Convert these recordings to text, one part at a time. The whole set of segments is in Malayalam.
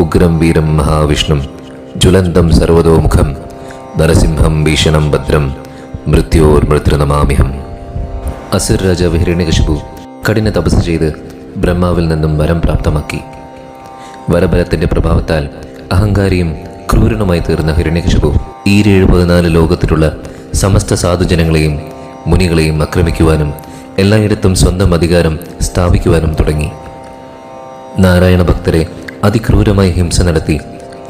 ഉഗ്രം വീരം മഹാവിഷ്ണും ജ്വലന്തം സർവതോമുഖം നരസിംഹം ഭീഷണം ഭദ്രം മൃത്യോർമൃത്യുനമാമ്യഹം. അസുര രാജാവ് ഹിരണ്യകശിപു കഠിന തപസ് ചെയ്ത് ബ്രഹ്മാവിൽ നിന്നും വരം പ്രാപ്തമാക്കി. വരബലത്തിന്റെ പ്രഭാവത്താൽ അഹങ്കാരിയും ക്രൂരനുമായി തീർന്ന ഹിരണ്യകശിപു 14 ലോകത്തിലുള്ള സമസ്ത സാധുജനങ്ങളെയും മുനികളെയും ആക്രമിക്കുവാനും എല്ലായിടത്തും സ്വന്തം അധികാരം സ്ഥാപിക്കുവാനും തുടങ്ങി. നാരായണ ഭക്തരെ അതിക്രൂരമായി ഹിംസ നടത്തി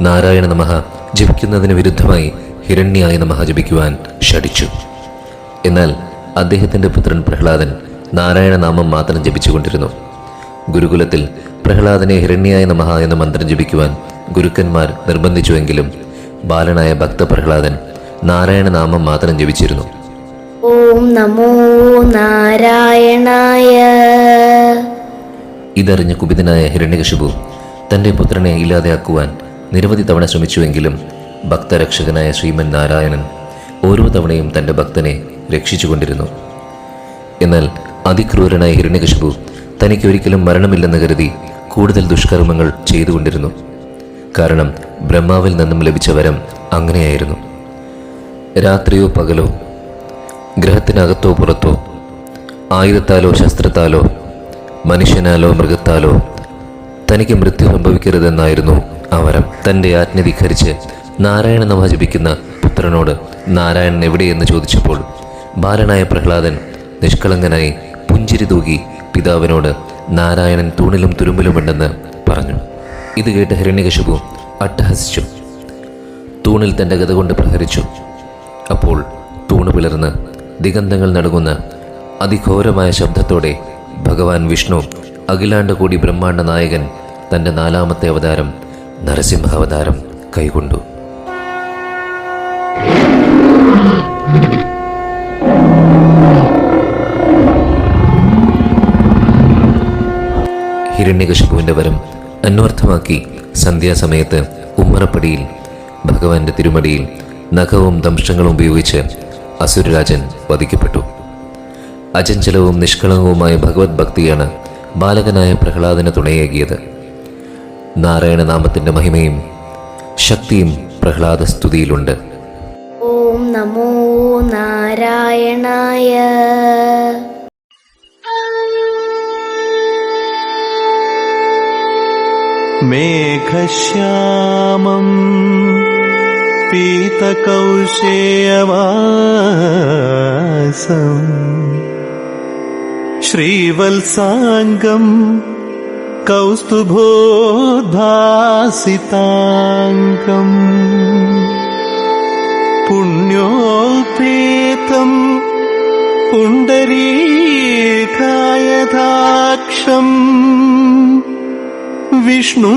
നാരായണ നമഃ ജപിക്കുന്നതിന് വിരുദ്ധമായി ഹിരണ്യായ നമഃ ജപിക്കുവാൻ ശഠിച്ചു. എന്നാൽ അദ്ദേഹത്തിൻ്റെ പുത്രൻ പ്രഹ്ലാദൻ നാരായണ നാമം മാത്രം ജപിച്ചുകൊണ്ടിരുന്നു. ഗുരുകുലത്തിൽ പ്രഹ്ലാദനെ ഹിരണ്യായ നമഃ എന്ന മന്ത്രം ജപിക്കുവാൻ ഗുരുക്കന്മാർ നിർബന്ധിച്ചുവെങ്കിലും ബാലനായ ഭക്ത പ്രഹ്ലാദൻ നാരായണ നാമം മാത്രം ജപിച്ചിരുന്നു. ഓം നമോ നാരായണായ. ഇതറിഞ്ഞ കുപിതനായ ഹിരണ്യകശിപു തൻ്റെ പുത്രനെ ഇല്ലാതെയാക്കുവാൻ നിരവധി തവണ ശ്രമിച്ചുവെങ്കിലും ഭക്തരക്ഷകനായ ശ്രീമൻ നാരായണൻ ഓരോ തവണയും തൻ്റെ ഭക്തനെ രക്ഷിച്ചുകൊണ്ടിരുന്നു. എന്നാൽ അതിക്രൂരനായ ഹിരണ്യകശിപു തനിക്കൊരിക്കലും മരണമില്ലെന്ന് കരുതി കൂടുതൽ ദുഷ്കർമ്മങ്ങൾ ചെയ്തുകൊണ്ടിരുന്നു. കാരണം ബ്രഹ്മാവിൽ നിന്നും ലഭിച്ച വരം അങ്ങനെയായിരുന്നു. രാത്രിയോ പകലോ, ഗ്രഹത്തിനകത്തോ പുറത്തോ, ആയുധത്താലോ ശസ്ത്രത്താലോ മനുഷ്യനാലോ മൃഗത്താലോ തനിക്ക് മൃത്യു സംഭവിക്കരുതെന്നായിരുന്നു ആ വരം. തൻ്റെ ആജ്ഞ ധിക്കരിച്ച് നാരായണ നമഃ ജപിക്കുന്ന പുത്രനോട് നാരായണൻ എവിടെയെന്ന് ചോദിച്ചപ്പോൾ ബാലനായ പ്രഹ്ലാദൻ നിഷ്കളങ്കനായി പുഞ്ചിരി തൂകി പിതാവിനോട് നാരായണൻ തൂണിലും തുരുമ്പിലുമുണ്ടെന്ന് പറഞ്ഞു. ഇത് കേട്ട് ഹിരണ്യകശിപു അട്ടഹസിച്ചു. തൂണിൽ തൻ്റെ ഗദ കൊണ്ട് പ്രഹരിച്ചു. അപ്പോൾ തൂണ് പിളർന്ന് ദിഗന്ധങ്ങൾ നടുങ്ങുന്ന അതിഘോരമായ ശബ്ദത്തോടെ ഭഗവാൻ വിഷ്ണു, അഖിലാണ്ട കോടി ബ്രഹ്മാണ്ട നായകൻ, തൻ്റെ 4ാമത്തെ അവതാരം നരസിംഹാവതാരം കൈക്കൊണ്ടു. ഹിരണ്യകശിപുവിൻ്റെ വരം അന്വർത്ഥമാക്കി സന്ധ്യാസമയത്ത് ഉമ്മറപ്പടിയിൽ ഭഗവാന്റെ തിരുമടിയിൽ നഖവും ദംഷ്ടങ്ങളും ഉപയോഗിച്ച് അസുരരാജൻ വധിക്കപ്പെട്ടു. അചഞ്ചലവും നിഷ്കളങ്കവുമായ ഭഗവത് ഭക്തിയാണ് ബാലകനായ പ്രഹ്ലാദന് തുണയേകിയത്. നാരായണ നാമത്തിൻ്റെ മഹിമയും ശക്തിയും പ്രഹ്ലാദ സ്തുതിയിലുണ്ട്. ഓം നമോ നാരായണായ. മേഘശ്യാമം പീതകൗശേയവാസം ശ്രീവത്സാംഗം കൗസ്തുഭോദ്ഭാസിതാംഗം പുണ്യോപേതം പുണ്ഡരീകായതാക്ഷം വിഷ്ണു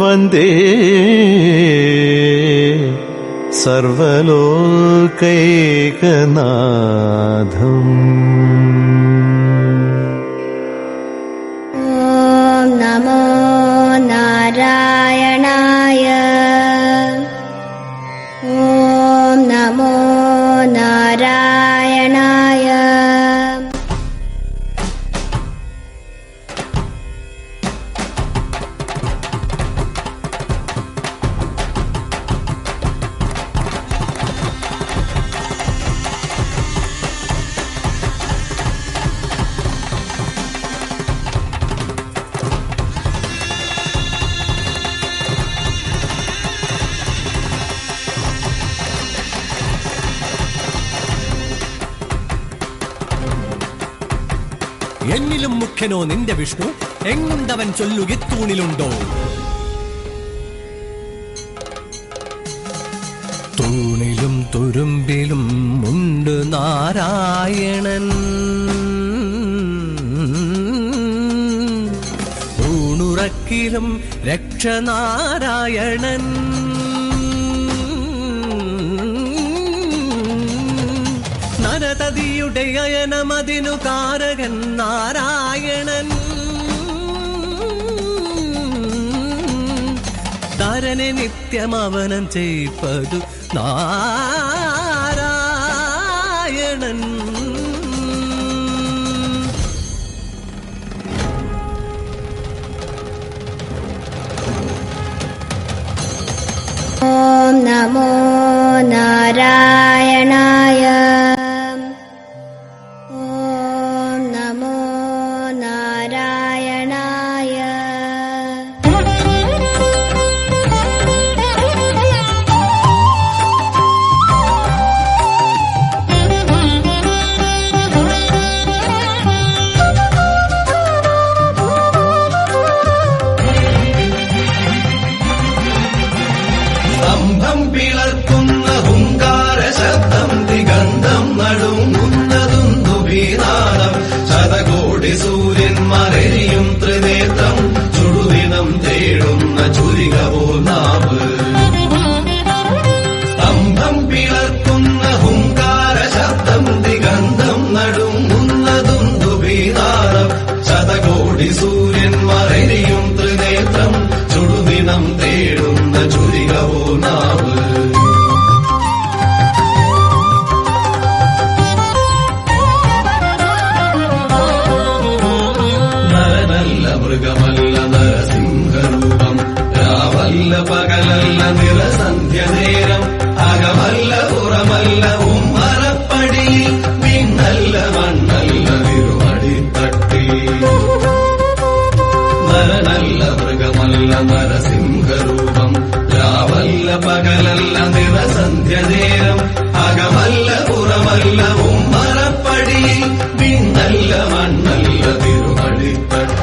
വന്ദേ സർവലോകൈകനാഥം. ഓം നമോ നാരായണായ. ഓം നമോ നാരായണായ. എന്നിലും മുഖ്യനോ നിന്റെ വിഷ്ണു, എങ്ങുണ്ടവൻ ചൊല്ലുകിത്തൂണിലുണ്ടോ? തൂണിലും തുരുമ്പിലും ഉണ്ട് നാരായണൻ, ൂണുറക്കിലും രക്ഷനാരായണൻ. നരതതിയുടെ അയനമതിനു കാരകൻ നാരായണൻ. ധരനെ നിത്യമവനം ചെയ്പ്പതു നാരായണൻ. ഓം നമോ നാരായണായ. ഓം നമോ നാരായണായ. സ്തംഭം പിളർക്കുന്ന ഹുങ്കാര ശബ്ദം ദിഗന്ധം നടുങ്ങുന്നതും ദുഭീനാദം ശതകോടി സൂര്യന്മാരെരിയും ത്രിനേത്രം ചുടുദിനം തേടുന്ന ചുരികവോ നാവ്. സ്തംഭം പിളർക്കുന്ന ഹുങ്കാര ശബ്ദം ദിഗന്ധം നടുങ്ങുന്നതും ദുഭീനാദം ശതകോടി സൂര്യന്മാരെരിയും ത്രിനേത്രം ചുടുദിനം തേടുന്ന ചുരികവോ നാവ്. നരനല്ല മൃഗമല്ല നരസിംഹരൂപം രാവല്ല പകലല്ല നിറസന്ധ്യ നേരം അകമല്ല പുറമല്ല ഉമ്മറപ്പടിയിൽ പിന്നല്ല മണ്ണല്ല തിരുമടിത്തട്ടിൽ. നരനല്ല മൃഗമല്ല നരസിംഹരൂപം രാവല്ല പകലല്ല നിറസന്ധ്യ നേരം അകമല്ല പുറമല്ല ഉമ്മറപ്പടിയിൽ പിന്നല്ല മണ്ണല്ല തിരുമടിത്തട്ടിൽ.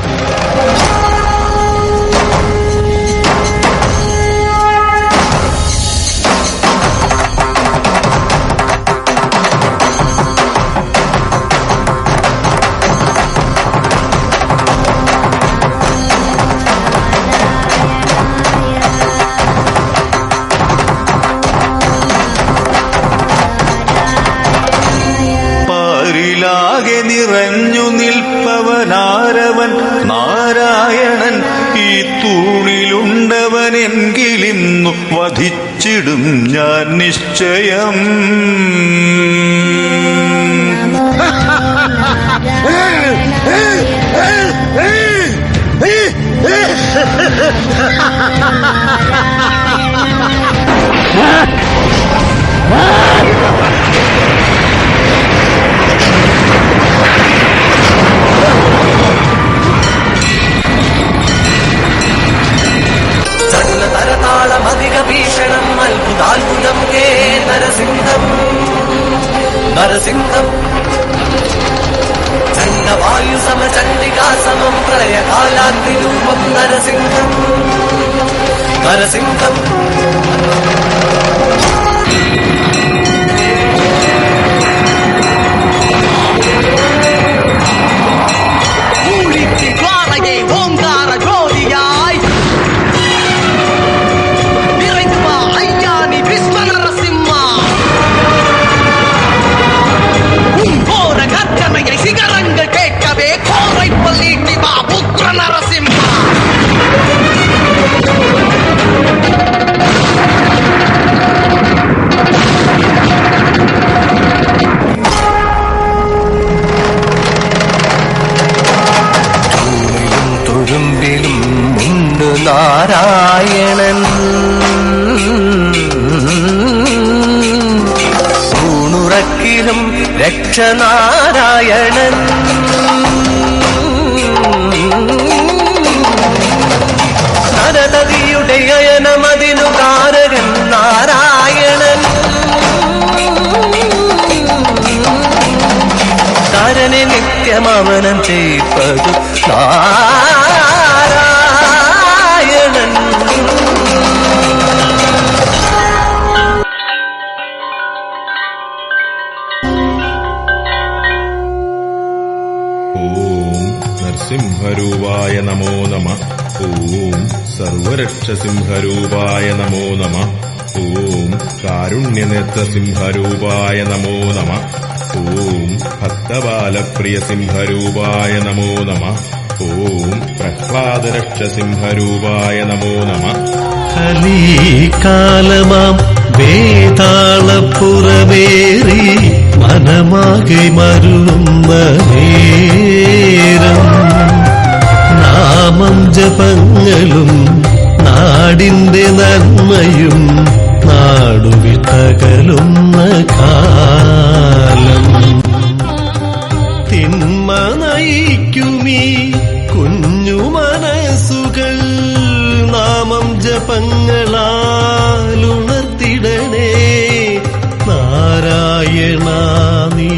പാരിലാകെ നിറഞ്ഞു നിൽപ്പവനാരവൻ നാരായണൻ. ഈ തൂണിലുണ്ടവൻ എങ്കിലിന്നു വധിച്ചിടും ഞാൻ നിശ്ചയം. ചലതരതാളമധിക ഭീഷണം അത്ഭുതാത്ഭുതം കേ നരസിംഹം. നരസിംഹം ചണ്ഡവായു സമചണ്ഡികാ സമം പ്രളയകാലാഗ്നിരൂപം നരസിംഹം. നരസിംഹം ഊഴിക്ക് ജ്വാലയെ ഓങ്കാര ജ്യോതിയായി നിറയ്ക്ക അയ്യാനി വിശ്വനരസിംഹ. ഉംഘോര ഗർജനയെ ശിഖരങ്ങൾ കേൾക്കവേ കോറൈപ്പല്ലീട്ടി വാ പുത്ര നരസിംഹ. തുരുമ്പിലും ഉണ്ട് നാരായണൻ. ൂണുറക്കിലും രക്ഷനാരായണൻ. നരനദിയുടെ അയനമതിനു കാരകൻ നാരായണൻ. കാരനെ നിത്യമവനം ചെയ്പ്പതു നാരായണൻ. ഓം നരസിംഹരൂപായ നമോ നമഃ. ഓം സർവരക്ഷസിംഹരൂപായ നമോ നമഃ. ഓം കാരുണ്യനേത്രസിംഹരൂപായ നമോ നമഃ. ഓം ഭക്തബാലപ്രിയസിംഹരൂപായ നമോ നമഃ. ഓം പ്രഹ്ലാദരക്ഷസിംഹരൂപായ നമോ നമഃ. കലീകാലമാം വേതാളപ്പുറമേറി മനമാകെ മരുളുന്ന നേരം നാമം ജപങ്ങളും നാടിന്റെ നന്മയും നാടുവിട്ടകലുന്ന കാലം തിന്മ നയിക്കുമീ കുഞ്ഞു മനസ്സുകൾ നാമം ജപങ്ങളാലുണർത്തിടണേ നാരായണ നീ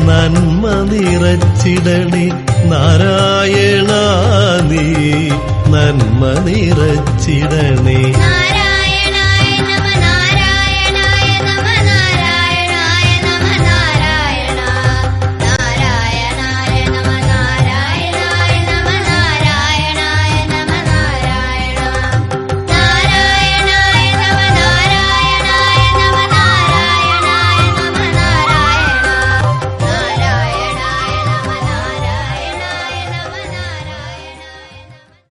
നന്മ നിറച്ചിടണേ നാരായണ നീ നന്മ നിറച്ചിടണേ